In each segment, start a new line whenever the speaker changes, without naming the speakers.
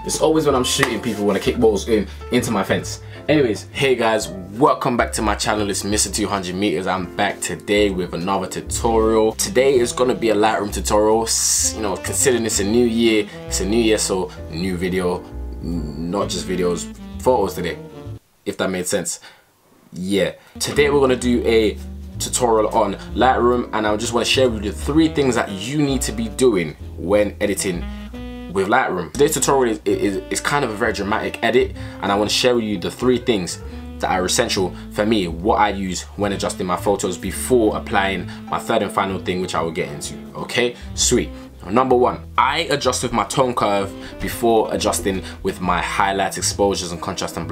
It's always when I'm shooting, people want to kick balls into my fence. Anyways, hey guys, welcome back to my channel. It's Mr. 200 meters. I'm back today with another tutorial. Today is gonna be a Lightroom tutorial. You know, considering it's a new year, so new video, not just videos, photos today, if that made sense. Yeah, today we're gonna do a tutorial on Lightroom, and I just want to share with you 3 things that you need to be doing when editing with Lightroom. Today's tutorial is kind of a very dramatic edit, and I want to share with you the 3 things that are essential for me, what I use when adjusting my photos before applying my third and final thing, which I will get into. Okay, sweet. Number 1, I adjust with my tone curve before adjusting with my highlights, exposures, and contrast and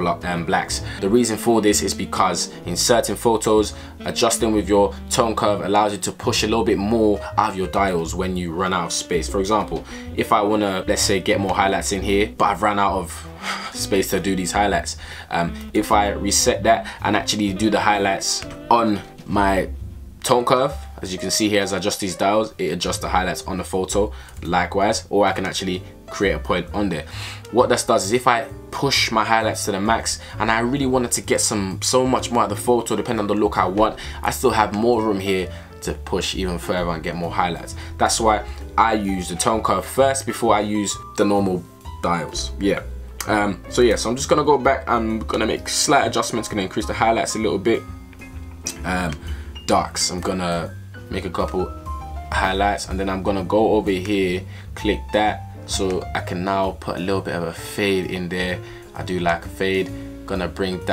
blacks. The reason for this is because in certain photos, adjusting with your tone curve allows you to push a little bit more out of your dials when you run out of space. For example, if I want to, let's say, get more highlights in here, but I've run out of space to do these highlights, if I reset that and actually do the highlights on my tone curve, as you can see here, as I adjust these dials, it adjusts the highlights on the photo likewise, or I can actually create a point on there. What this does is, if I push my highlights to the max and I really wanted to get so much more of the photo, depending on the look I want, I still have more room here to push even further and get more highlights. That's why I use the tone curve first before I use the normal dials. Yeah. So I'm just gonna go back. I'm gonna make slight adjustments, gonna increase the highlights a little bit. Darks, I'm gonna make a couple highlights, and then I'm gonna go over here, click that, so I can now put a little bit of a fade in there. I do like a fade. Gonna bring this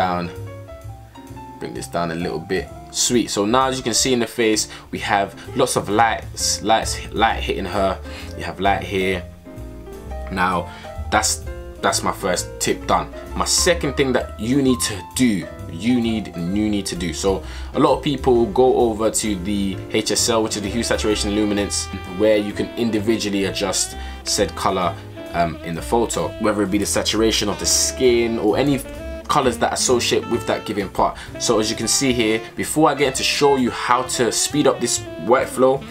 down a little bit. Sweet. So now, as you can see in the face, we have lots of light hitting her. You have light here. Now that's my first tip done. My second thing that you need to do, so a lot of people go over to the HSL, which is the hue, saturation, luminance, where you can individually adjust said color in the photo, whether it be the saturation of the skin or any colors that associate with that given part. So as you can see here, before I get into show you how to speed up this workflow,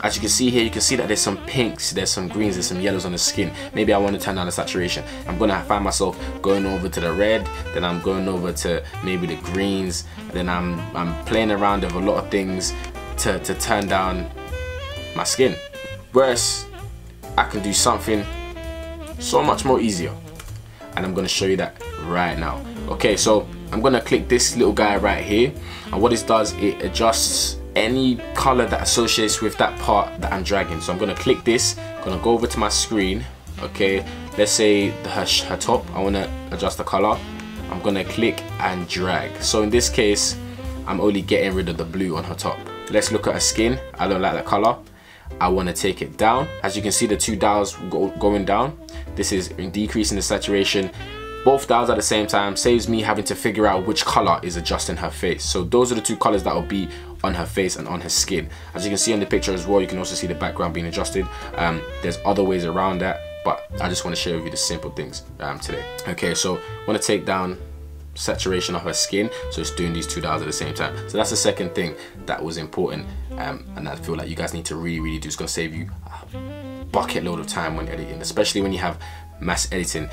as you can see here, you can see that there's some pinks, there's some greens, there's some yellows on the skin. Maybe I want to turn down the saturation. I'm gonna find myself going over to the red, then I'm going over to maybe the greens, then I'm playing around with a lot of things to turn down my skin. Whereas I can do something so much more easier, and I'm gonna show you that right now. Okay, so I'm gonna click this little guy right here, and what this does, it adjusts any color that associates with that part that I'm dragging. So I'm gonna click this, gonna go over to my screen. Okay, let's say her top, I wanna adjust the color. I'm gonna click and drag. So in this case, I'm only getting rid of the blue on her top. Let's look at her skin. I don't like the color. I wanna take it down. As you can see, the 2 dials going down. This is decreasing the saturation. Both dials at the same time saves me having to figure out which color is adjusting her face. So those are the 2 colors that will be on her face and on her skin. As you can see in the picture as well, you can also see the background being adjusted. There's other ways around that, but I just want to share with you the simple things today. Okay, so I want to take down saturation of her skin, so it's doing these 2 dials at the same time. So that's the second thing that was important, and I feel like you guys need to really do. It's going to save you a bucket load of time when editing, especially when you have mass editing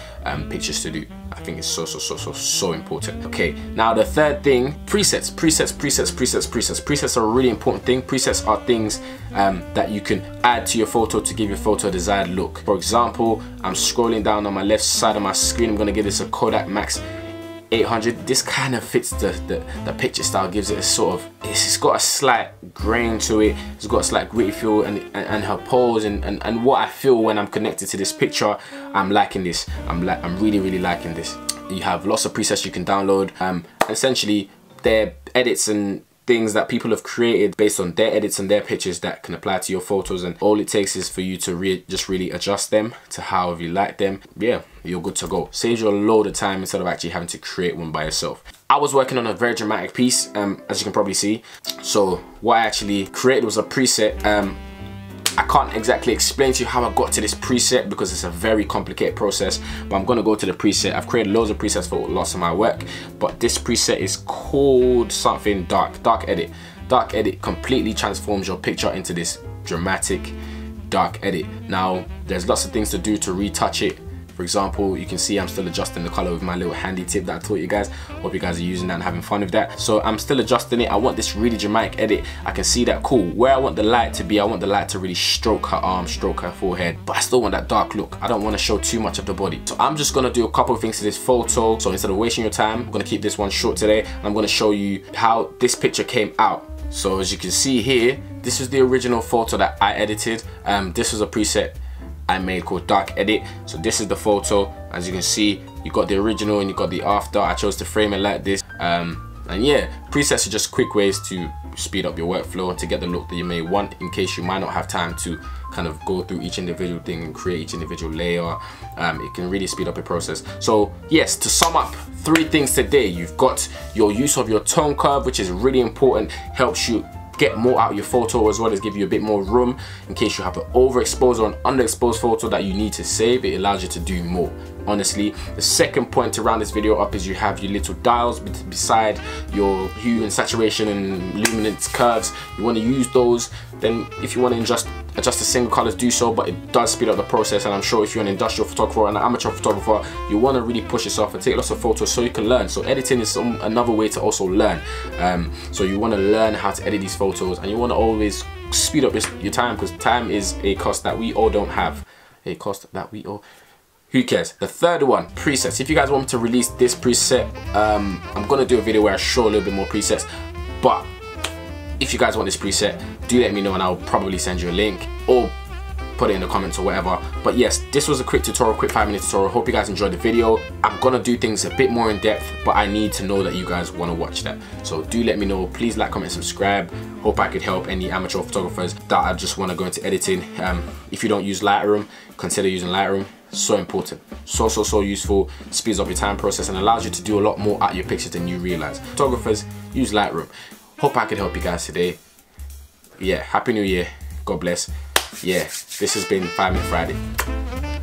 pictures to do. I think it's so important. Okay, now the third thing, presets. Presets are a really important thing. Presets are things that you can add to your photo to give your photo a desired look. For example, I'm scrolling down on my left side of my screen. I'm gonna give this a Kodak Max 800. This kind of fits the picture style, gives it a sort of, it's got a slight grain to it, it's got a slight gritty feel, and her pose and what I feel when I'm connected to this picture, I'm liking this. I'm really liking this. You have lots of presets you can download. Essentially, they're edits and things that people have created based on their edits and their pictures that can apply to your photos, and all it takes is for you to just really adjust them to however you like them. Yeah, you're good to go. Saves you a load of time instead of actually having to create one by yourself. I was working on a very dramatic piece, as you can probably see. So what I actually created was a preset. I can't exactly explain to you how I got to this preset because it's a very complicated process, but I'm gonna go to the preset. I've created loads of presets for lots of my work, but this preset is called something dark edit. Dark edit completely transforms your picture into this dramatic dark edit. Now there's lots of things to do to retouch it, For example, you can see I'm still adjusting the color with my little handy tip that I taught you guys. Hope you guys are using that and having fun with that. So I'm still adjusting it. I want this really dramatic edit. I can see that, cool. Where I want the light to be, I want the light to really stroke her arm, stroke her forehead, but I still want that dark look. I don't want to show too much of the body. So I'm just gonna do a couple of things to this photo. So instead of wasting your time, I'm gonna keep this one short today, and I'm gonna show you how this picture came out. So as you can see here, this is the original photo that I edited. This was a preset I made called dark edit. So this is the photo. As you can see, you got the original and you got the after. I chose to frame it like this. And yeah, presets are just quick ways to speed up your workflow and to get the look that you may want, in case you might not have time to kind of go through each individual thing and create each individual layer. It can really speed up your process. So yes, to sum up 3 things today, you've got your use of your tone curve, which is really important, helps you get more out of your photo, as well as give you a bit more room in case you have an overexposed or an underexposed photo that you need to save. It allows you to do more. Honestly, the second point to round this video up is you have your little dials beside your hue and saturation and luminance curves. You want to use those. Then if you want to adjust the single colors, do so, but it does speed up the process. And I'm sure if you're an industrial photographer or an amateur photographer, you want to really push yourself and take lots of photos so you can learn. So editing is another way to also learn. So you want to learn how to edit these photos, and you want to always speed up your time, because time is a cost that we all don't have. A cost that we all... Who cares? The third one, presets. If you guys want me to release this preset, I'm gonna do a video where I show a little bit more presets. But if you guys want this preset, do let me know and I'll probably send you a link or put it in the comments or whatever. But yes, this was a quick tutorial, quick 5-minute tutorial. Hope you guys enjoyed the video. I'm gonna do things a bit more in depth, but I need to know that you guys want to watch that. So do let me know. Please like, comment, subscribe. Hope I could help any amateur photographers that I just want to go into editing. If you don't use Lightroom, consider using Lightroom. So important, so useful. Speeds up your time process and allows you to do a lot more at your pictures than you realize. Photographers, use Lightroom. Hope I could help you guys today. Yeah, happy new year, God bless. Yeah, this has been 5 Minute Friday.